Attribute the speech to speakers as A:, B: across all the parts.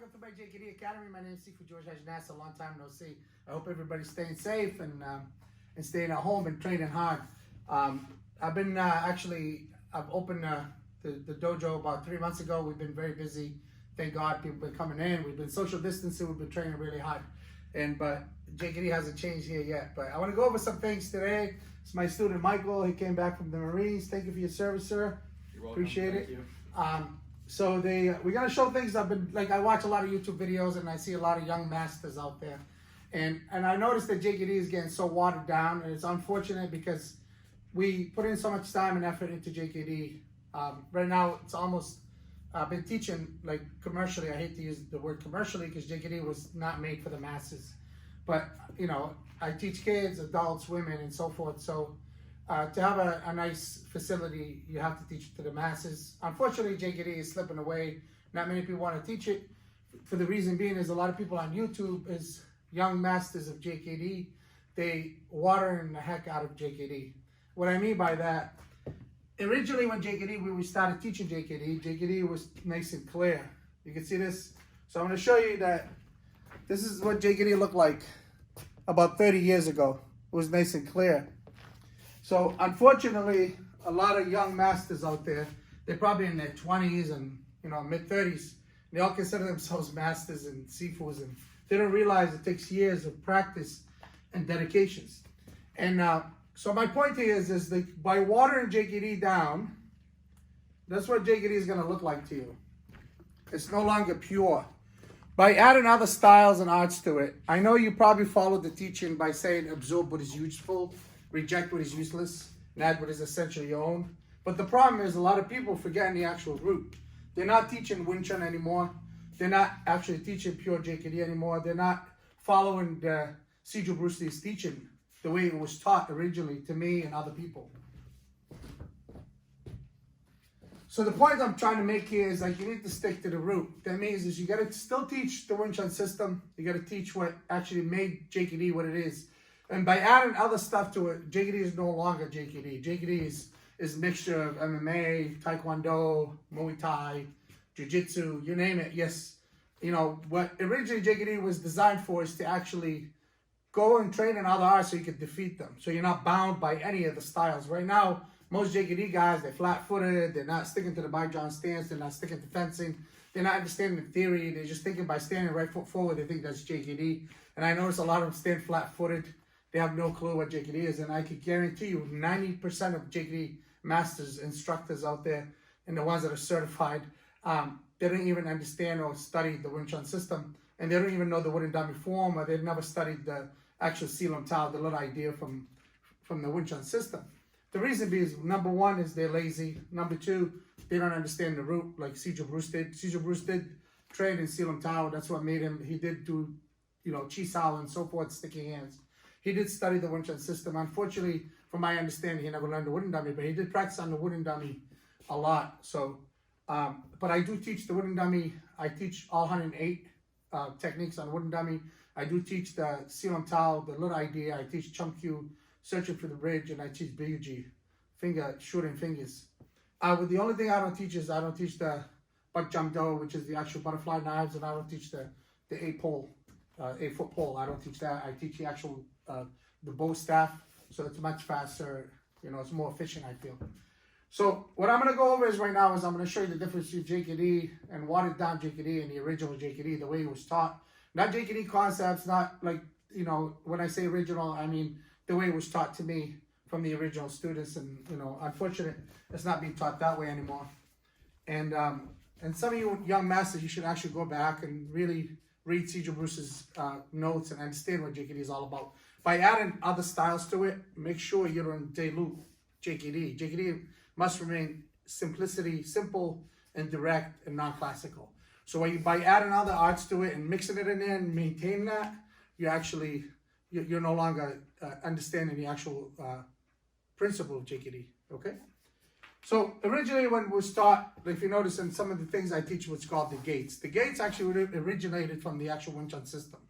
A: welcome to my JKD Academy. My name is George Hajnasr. A long time no see. I hope everybody's staying safe and staying at home and training hard. I've been I've opened the dojo about 3 months ago. We've been very busy. Thank God, people have been coming in. We've been social distancing. We've been training really hard. But JKD hasn't changed here yet. But I want to go over some things today. It's my student Michael. He came back from the Marines. Thank you for your service, sir.
B: You're welcome.
A: Appreciate
B: Thank
A: it.
B: You.
A: So we gotta show things. I watch a lot of YouTube videos and I see a lot of young masters out there, and I noticed that JKD is getting so watered down, and it's unfortunate because we put in so much time and effort into JKD. Right now, it's almost I've been teaching like commercially. I hate to use the word commercially because JKD was not made for the masses, but I teach kids, adults, women, and so forth. So to have a nice facility, you have to teach it to the masses. Unfortunately, JKD is slipping away. Not many people want to teach it. For the reason being is a lot of people on YouTube is young masters of JKD. They watering the heck out of JKD. What I mean by that, originally when we started teaching JKD was nice and clear. You can see this. So I'm going to show you that this is what JKD looked like about 30 years ago. It was nice and clear. So unfortunately, a lot of young masters out there, they're probably in their 20s and mid-30s. They all consider themselves masters and sifus, and they don't realize it takes years of practice and dedications. And so my point here is that by watering JKD down, that's what JKD is going to look like to you. It's no longer pure. By adding other styles and arts to it, I know you probably followed the teaching by saying absorb what is useful, reject what is useless, and add what is essentially your own. But the problem is a lot of people forgetting the actual root. They're not teaching Wing Chun anymore. They're not actually teaching pure JKD anymore. They're not following the Sijo Bruce Lee's teaching the way it was taught originally to me and other people. So the point I'm trying to make here is you need to stick to the root. That means is you got to still teach the Wing Chun system. You got to teach what actually made JKD what it is. And by adding other stuff to it, JKD is no longer JKD. JKD is a mixture of MMA, Taekwondo, Muay Thai, Jiu-Jitsu, you name it. Yes, what originally JKD was designed for is to actually go and train in other arts so you can defeat them. So you're not bound by any of the styles. Right now, most JKD guys, they're flat-footed. They're not sticking to the Baijian stance. They're not sticking to fencing. They're not understanding the theory. They're just thinking by standing right foot forward, they think that's JKD. And I notice a lot of them stand flat-footed. They have no clue what JKD is, and I can guarantee you 90% of JKD masters, instructors out there, and the ones that are certified, they don't even understand or study the Wing Chun system, and they don't even know the wooden dummy form, or they've never studied the actual Silam Tao, the little idea from the Wing Chun system. The reason being is, number one, is they're lazy. Number two, they don't understand the root like Sijo Bruce did. Sijo Bruce did train in Silam Tao. That's what made him. He did do, Chi Sao and so forth, sticking hands. He did study the Wing Chun system. Unfortunately, from my understanding, he never learned the wooden dummy, but he did practice on the wooden dummy a lot. So, but I do teach the wooden dummy. I teach all 108 techniques on wooden dummy. I do teach the Silam Tao, the little idea. I teach Chum Kyu, searching for the bridge, and I teach Byuji, shooting fingers. But the only thing I don't teach is I don't teach the Bat Jam Do, which is the actual butterfly knives, and I don't teach the 8-foot pole. I don't teach that. I teach the actual the bow staff, so it's much faster. It's more efficient, I feel. So what I'm going to go over is right now is I'm going to show you the difference between JKD and watered down JKD and the original JKD, the way it was taught. Not JKD concepts, not like, when I say original, I mean the way it was taught to me from the original students. And, unfortunately, it's not being taught that way anymore. And some of you young masters, you should actually go back and really read Sijo Bruce's notes and understand what JKD is all about. By adding other styles to it, make sure you don't dilute JKD. JKD must remain simplicity, simple and direct and non-classical. So by adding other arts to it and mixing it in there and maintaining that, you're no longer understanding the actual principle of JKD, okay? So originally when it was taught, if you notice in some of the things I teach what's called the gates. The gates actually originated from the actual Wing Chun system.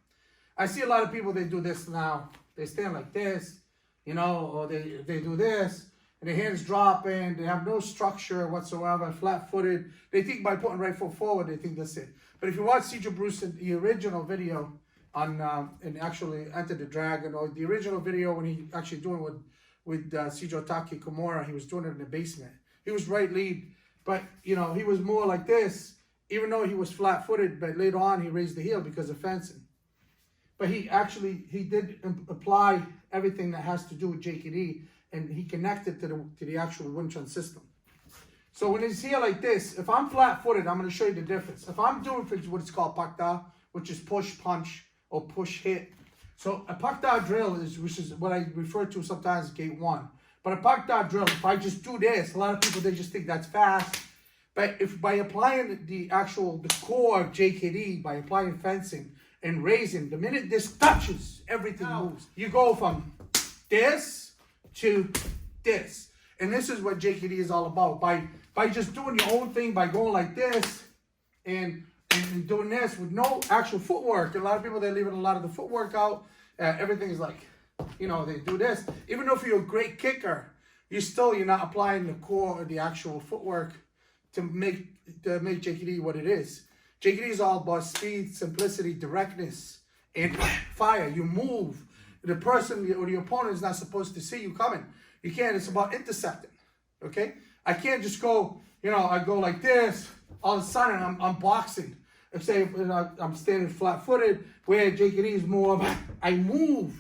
A: I see a lot of people, they do this now. They stand like this, or they do this. and their hands dropping, they have no structure whatsoever, flat-footed. They think by putting right foot forward, they think that's it. But if you watch Cedro Bruce in the original video on, and actually Enter the Dragon, or the original video when he actually doing with Cedro Taki Kimura, he was doing it in the basement. He was right lead, but you know, he was more like this, even though he was flat-footed, but later on he raised the heel because of fencing. But he did apply everything that has to do with JKD, and he connected to the actual Wing Chun system. So when it's here like this, if I'm flat-footed, I'm going to show you the difference. If I'm doing what it's called pakda, which is push, punch, or push, hit. So a pakda drill which is what I refer to sometimes as gate 1. But a pakda drill, if I just do this, a lot of people, they just think that's fast. But if by applying the core of JKD, by applying fencing and raising, the minute this touches, everything moves. You go from this to this. And this is what JKD is all about. By just doing your own thing, by going like this and doing this with no actual footwork. A lot of people, they're leaving a lot of the footwork out. Everything is like, you know, they do this. Even though if you're a great kicker, you're not applying the core or the actual footwork to make JKD what it is. JKD is all about speed, simplicity, directness, and fire. You move. The person or the opponent is not supposed to see you coming. You can't. It's about intercepting. Okay? I can't just go, you know, I go like this. All of a sudden, I'm boxing. If say I'm standing flat-footed, where JKD is more of I move.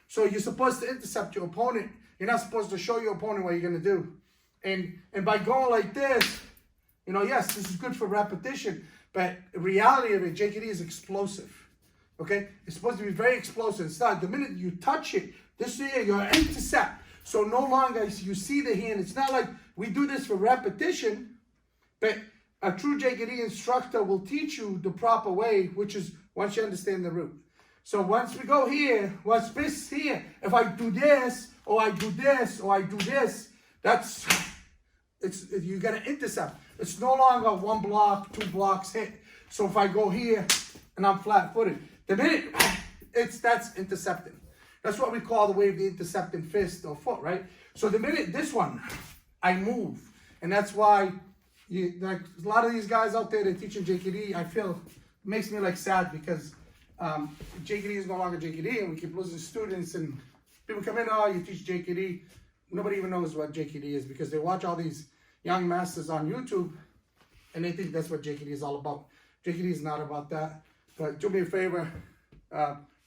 A: So you're supposed to intercept your opponent. You're not supposed to show your opponent what you're going to do. And by going like this, you know, yes, this is good for repetition, but the reality of it, JKD is explosive. Okay? It's supposed to be very explosive. It's not. The minute you touch it, this here, you're intercept. So no longer you see the hand. It's not like we do this for repetition, but a true JKD instructor will teach you the proper way, which is once you understand the route. So once we go here, once this here, if I do this, or I do this, or I do this, you got to intercept. It's no longer 1 block, 2 blocks hit. So if I go here and I'm flat-footed, the minute that's intercepting. That's what we call the wave, the intercepting fist or foot, right? So the minute this one, I move. And that's why like a lot of these guys out there, they're teaching JKD. I feel it makes me like sad because JKD is no longer JKD, and we keep losing students. And people come in, oh, you teach JKD. Nobody even knows what JKD is because they watch all these young masters on YouTube, and they think that's what JKD is all about. JKD is not about that. But do me a favor,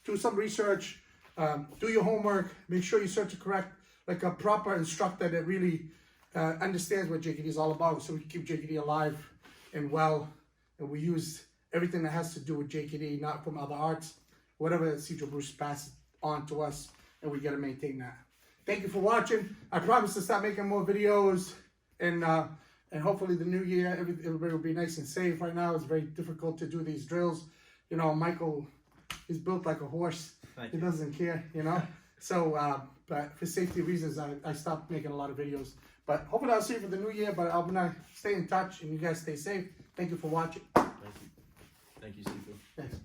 A: do some research, do your homework, make sure you search it correct, like a proper instructor that really understands what JKD is all about, so we can keep JKD alive and well, and we use everything that has to do with JKD, not from other arts, whatever Cedro Bruce passes on to us, and we got to maintain that. Thank you for watching. I promise to start making more videos, and hopefully the new year, everybody will be nice and safe. Right now, it's very difficult to do these drills. You know, Michael, he's built like a horse. He doesn't care, you know. So, but for safety reasons, I stopped making a lot of videos. But hopefully I'll see you for the new year. But I'm gonna stay in touch, and you guys stay safe. Thank you for watching.
B: Thank you. Thank you, Sifu.
A: Thanks.